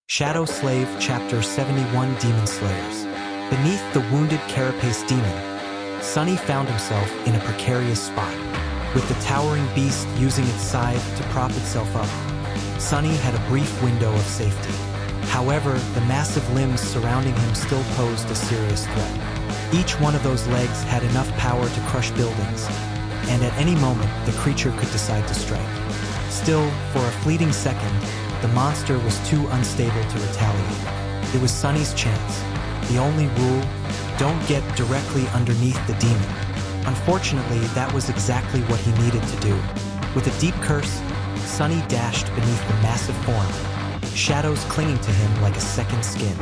Shadow Slave Chapter 71 Demon Slayers. Beneath the wounded carapace demon, Sunny found himself in a precarious spot. With the towering beast using its scythe to prop itself up, Sunny had a brief window of safety. However, the massive limbs surrounding him still posed a serious threat. Each one of those legs had enough power to crush buildings, and at any moment the creature could decide to strike. Still, for a fleeting second, the monster was too unstable to retaliate. It was Sunny's chance. The only rule: don't get directly underneath the demon. Unfortunately, that was exactly what he needed to do. With a deep curse, Sunny dashed beneath the massive form, shadows clinging to him like a second skin.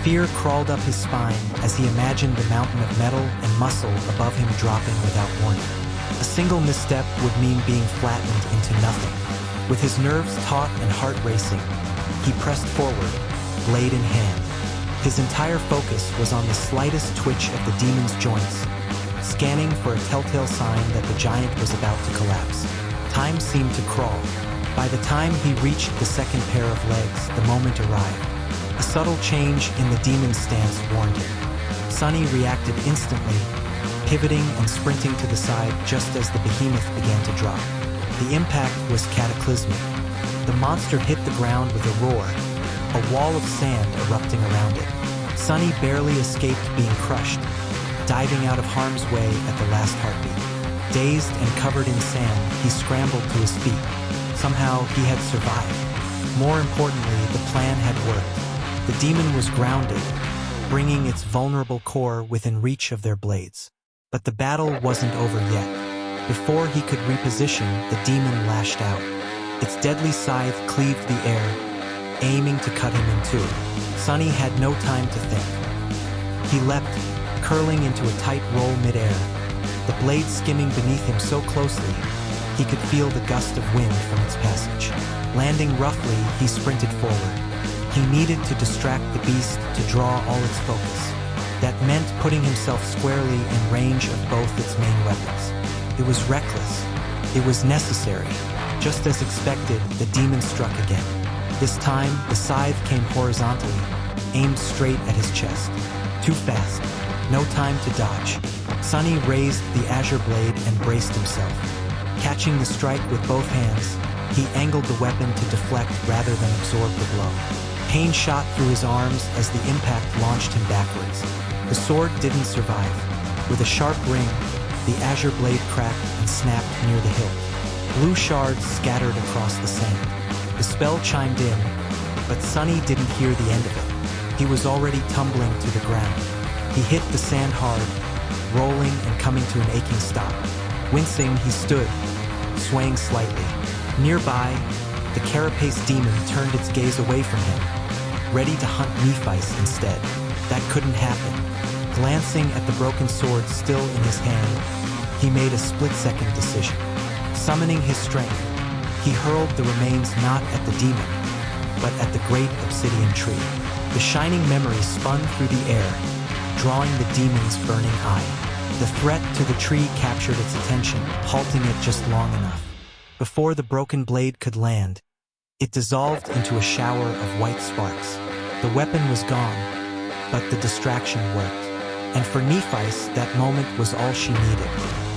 Fear crawled up his spine as he imagined the mountain of metal and muscle above him dropping without warning. A single misstep would mean being flattened into nothing. With his nerves taut and heart racing, he pressed forward, blade in hand. His entire focus was on the slightest twitch of the demon's joints, scanning for a telltale sign that the giant was about to collapse. Time seemed to crawl. By the time he reached the second pair of legs, the moment arrived. A subtle change in the demon's stance warned him. Sunny reacted instantly, pivoting and sprinting to the side just as the behemoth began to drop. The impact was cataclysmic. The monster hit the ground with a roar, a wall of sand erupting around it. Sunny barely escaped being crushed, diving out of harm's way at the last heartbeat. Dazed and covered in sand, he scrambled to his feet. Somehow, he had survived. More importantly, the plan had worked. The demon was grounded, bringing its vulnerable core within reach of their blades. But the battle wasn't over yet. Before he could reposition, the demon lashed out. Its deadly scythe cleaved the air, aiming to cut him in two. Sunny had no time to think. He leapt, curling into a tight roll midair, the blade skimming beneath him so closely he could feel the gust of wind from its passage. Landing roughly, he sprinted forward. He needed to distract the beast to draw all its focus. That meant putting himself squarely in range of both its main weapons. It was reckless. It was necessary. Just as expected, the demon struck again. This time, the scythe came horizontally, aimed straight at his chest. Too fast. No time to dodge. Sunny raised the azure blade and braced himself. Catching the strike with both hands, he angled the weapon to deflect rather than absorb the blow. Pain shot through his arms as the impact launched him backwards. The sword didn't survive. With a sharp ring, the azure blade cracked and snapped near the hilt. Blue shards scattered across the sand. The spell chimed in, but Sunny didn't hear the end of it. He was already tumbling to the ground. He hit the sand hard, rolling and coming to an aching stop. Wincing, he stood, swaying slightly. Nearby, the carapace demon turned its gaze away from him, ready to hunt Nephice instead. That couldn't happen. Glancing at the broken sword still in his hand, he made a split-second decision. Summoning his strength, he hurled the remains not at the demon, but at the great obsidian tree. The shining memory spun through the air, drawing the demon's burning eye. The threat to the tree captured its attention, halting it just long enough. Before the broken blade could land, it dissolved into a shower of white sparks. The weapon was gone, but the distraction worked. And for Nephice, that moment was all she needed.